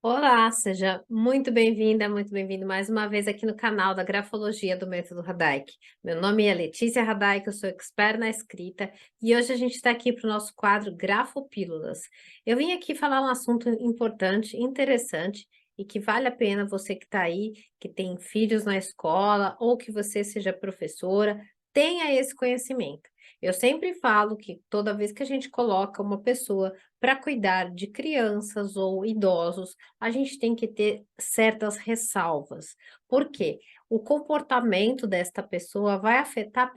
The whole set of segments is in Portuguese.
Olá, seja muito bem-vinda, muito bem-vindo mais uma vez aqui no canal da Grafologia do Método Radaic. Meu nome é Letícia Radaic, eu sou expert na escrita e hoje a gente está aqui para o nosso quadro Grafopílulas. Eu vim aqui falar um assunto importante, interessante e que vale a pena você que está aí, que tem filhos na escola ou que você seja professora, tenha esse conhecimento. Eu sempre falo que toda vez que a gente coloca uma pessoa para cuidar de crianças ou idosos, a gente tem que ter certas ressalvas. Por quê? O comportamento desta pessoa vai afetar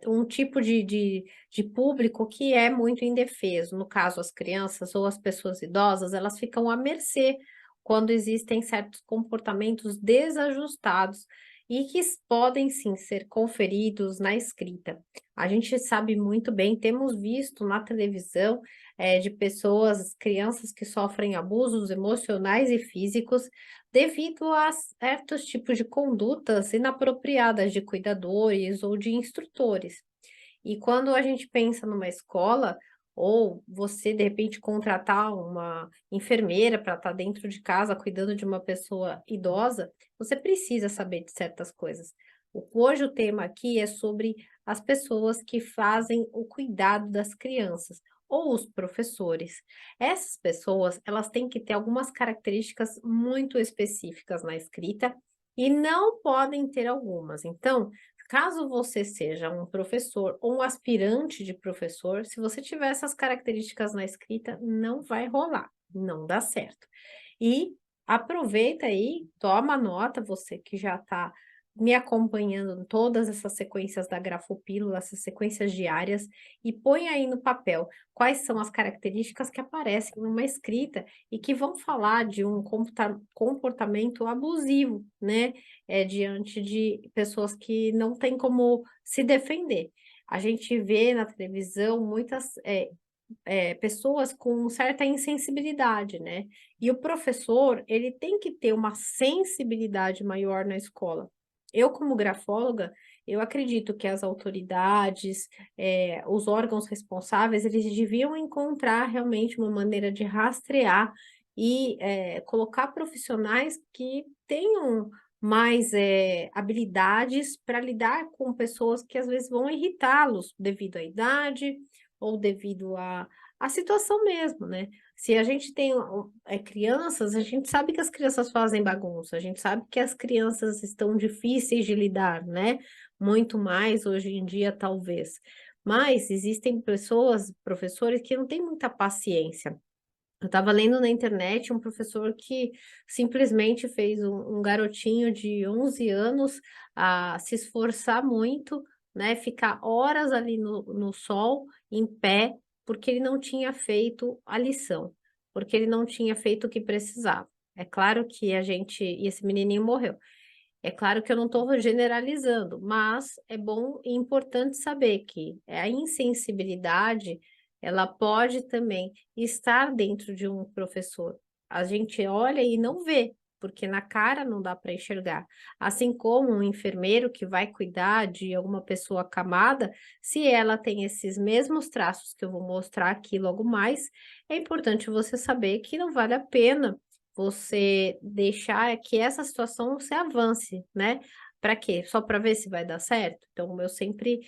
um tipo de público que é muito indefeso. No caso, as crianças ou as pessoas idosas, elas ficam à mercê quando existem certos comportamentos desajustados e que podem sim ser conferidos na escrita. A gente sabe muito bem, temos visto na televisão de pessoas, crianças que sofrem abusos emocionais e físicos devido a certos tipos de condutas inapropriadas de cuidadores ou de instrutores. E quando a gente pensa numa escola, ou você de repente contratar uma enfermeira para estar dentro de casa cuidando de uma pessoa idosa, você precisa saber de certas coisas. Hoje o tema aqui é sobre as pessoas que fazem o cuidado das crianças, ou os professores. Essas pessoas, elas têm que ter algumas características muito específicas na escrita e não podem ter algumas. Então, caso você seja um professor ou um aspirante de professor, se você tiver essas características na escrita, não vai rolar, não dá certo. E aproveita aí, toma nota, você que já está me acompanhando em todas essas sequências da Grafopílula, essas sequências diárias, e põe aí no papel quais são as características que aparecem numa escrita e que vão falar de um comportamento abusivo, né? Diante de pessoas que não têm como se defender. A gente vê na televisão muitas pessoas com certa insensibilidade, né? E o professor, ele tem que ter uma sensibilidade maior na escola. Eu, como grafóloga, eu acredito que as autoridades, os órgãos responsáveis, eles deviam encontrar realmente uma maneira de rastrear e colocar profissionais que tenham mais habilidades para lidar com pessoas que às vezes vão irritá-los devido à idade ou devido à situação mesmo, né? Se a gente tem crianças, a gente sabe que as crianças fazem bagunça, a gente sabe que as crianças estão difíceis de lidar, né? Muito mais hoje em dia, talvez. Mas existem pessoas, professores, que não têm muita paciência. Eu estava lendo na internet um professor que simplesmente fez um garotinho de 11 anos se esforçar muito, né, ficar horas ali no sol, em pé, porque ele não tinha feito a lição, porque ele não tinha feito o que precisava. É claro que e esse menininho morreu. É claro que eu não estou generalizando, mas é bom e importante saber que a insensibilidade, ela pode também estar dentro de um professor. A gente olha e não vê, porque na cara não dá para enxergar. Assim como um enfermeiro que vai cuidar de alguma pessoa acamada, se ela tem esses mesmos traços que eu vou mostrar aqui logo mais, é importante você saber que não vale a pena você deixar que essa situação se avance, né. Para quê? Só para ver se vai dar certo? Então eu sempre,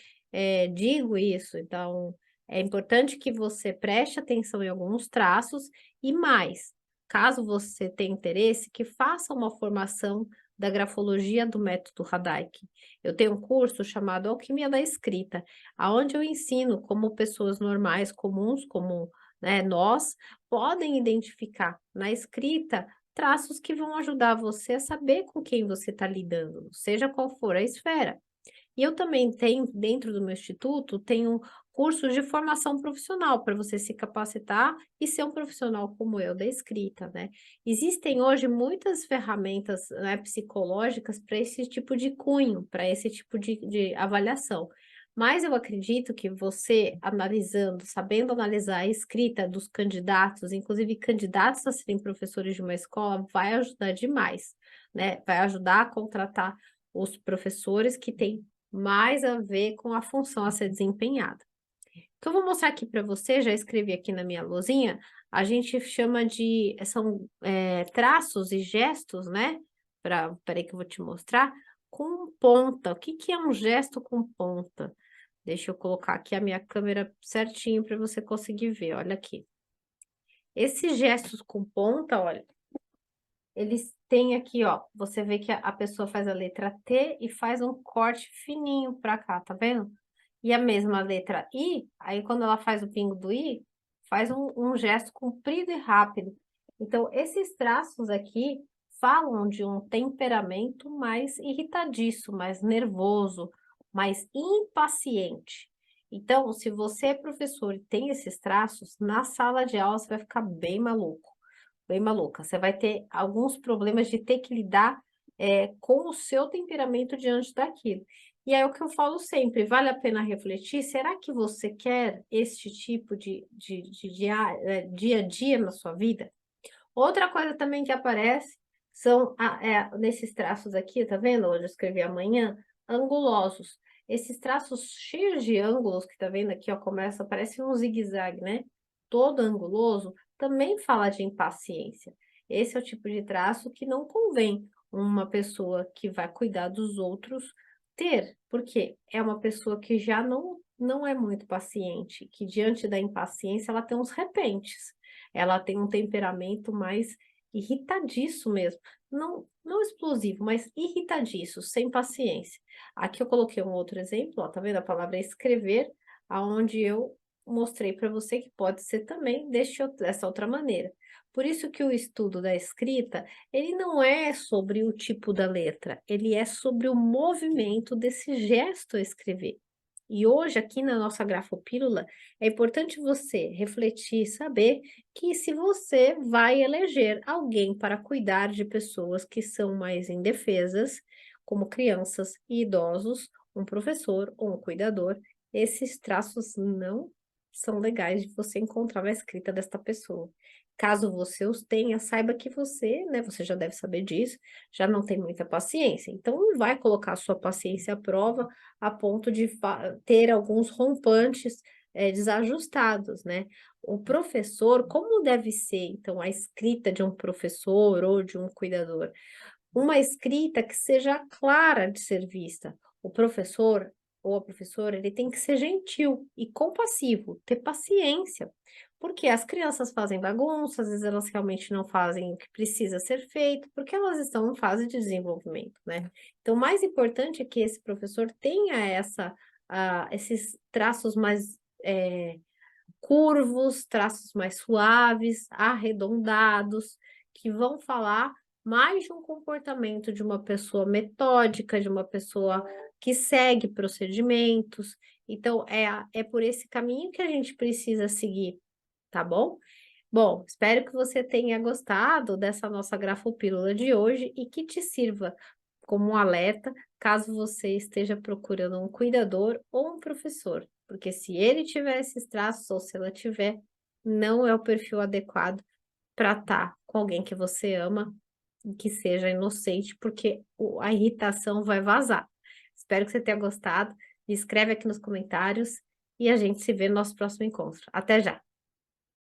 digo isso, então é importante que você preste atenção em alguns traços e mais, caso você tenha interesse, que faça uma formação da grafologia do método Radaic. Eu tenho um curso chamado Alquimia da Escrita, aonde eu ensino como pessoas normais, comuns, como, né, nós, podem identificar na escrita traços que vão ajudar você a saber com quem você está lidando, seja qual for a esfera. E eu também tenho, dentro do meu instituto, tenho cursos de formação profissional para você se capacitar e ser um profissional como eu da escrita, né? Existem hoje muitas ferramentas, né, psicológicas para esse tipo de cunho, para esse tipo de avaliação. Mas eu acredito que você analisando, sabendo analisar a escrita dos candidatos, inclusive candidatos a serem professores de uma escola, vai ajudar demais, né? Vai ajudar a contratar os professores que têm mais a ver com a função a ser desempenhada. Então, eu vou mostrar aqui para você, já escrevi aqui na minha lousinha, a gente chama de, são traços e gestos, né? Peraí que eu vou te mostrar, com ponta. O que que é um gesto com ponta? Deixa eu colocar aqui a minha câmera certinho para você conseguir ver, olha aqui. Esses gestos com ponta, olha, eles têm aqui, ó, você vê que a pessoa faz a letra T e faz um corte fininho para cá, tá vendo? E a mesma letra I, aí quando ela faz o pingo do I, faz um gesto comprido e rápido. Então, esses traços aqui falam de um temperamento mais irritadiço, mais nervoso, mais impaciente. Então, se você é professor e tem esses traços, na sala de aula você vai ficar bem maluco, bem maluca. Você vai ter alguns problemas de ter que lidar com o seu temperamento diante daquilo. E é o que eu falo sempre, vale a pena refletir, será que você quer este tipo de dia a dia na sua vida? Outra coisa também que aparece são nesses traços aqui, tá vendo? Hoje eu escrevi amanhã, angulosos. Esses traços cheios de ângulos, que tá vendo aqui, ó, começa, parece um zigue-zague, né? Todo anguloso também fala de impaciência. Esse é o tipo de traço que não convém uma pessoa que vai cuidar dos outros ter, porque é uma pessoa que já não é muito paciente, que diante da impaciência ela tem uns repentes. Ela tem um temperamento mais irritadiço mesmo. Não explosivo, mas irritadiço, sem paciência. Aqui eu coloquei um outro exemplo, ó, tá vendo a palavra escrever, aonde eu mostrei para você que pode ser também dessa outra maneira. Por isso que o estudo da escrita, ele não é sobre o tipo da letra, ele é sobre o movimento desse gesto a escrever. E hoje, aqui na nossa grafopílula, é importante você refletir, saber que se você vai eleger alguém para cuidar de pessoas que são mais indefesas, como crianças e idosos, um professor ou um cuidador, esses traços não são legais de você encontrar na escrita desta pessoa. Caso você os tenha, saiba que você, né, você já deve saber disso, já não tem muita paciência. Então, não vai colocar a sua paciência à prova a ponto de ter alguns rompantes desajustados, né? O professor, como deve ser, então, a escrita de um professor ou de um cuidador? Uma escrita que seja clara de ser vista. O professor ou a professora, ele tem que ser gentil e compassivo, ter paciência, porque as crianças fazem bagunça, às vezes elas realmente não fazem o que precisa ser feito, porque elas estão em fase de desenvolvimento, né? Então, o mais importante é que esse professor tenha esses traços mais curvos, traços mais suaves, arredondados, que vão falar mais de um comportamento de uma pessoa metódica, de uma pessoa que segue procedimentos. Então, é por esse caminho que a gente precisa seguir, tá bom? Bom, espero que você tenha gostado dessa nossa grafopílula de hoje e que te sirva como um alerta caso você esteja procurando um cuidador ou um professor, porque se ele tiver esses traços ou se ela tiver, não é o perfil adequado para estar com alguém que você ama e que seja inocente, porque a irritação vai vazar. Espero que você tenha gostado. Me escreve aqui nos comentários e a gente se vê no nosso próximo encontro. Até já!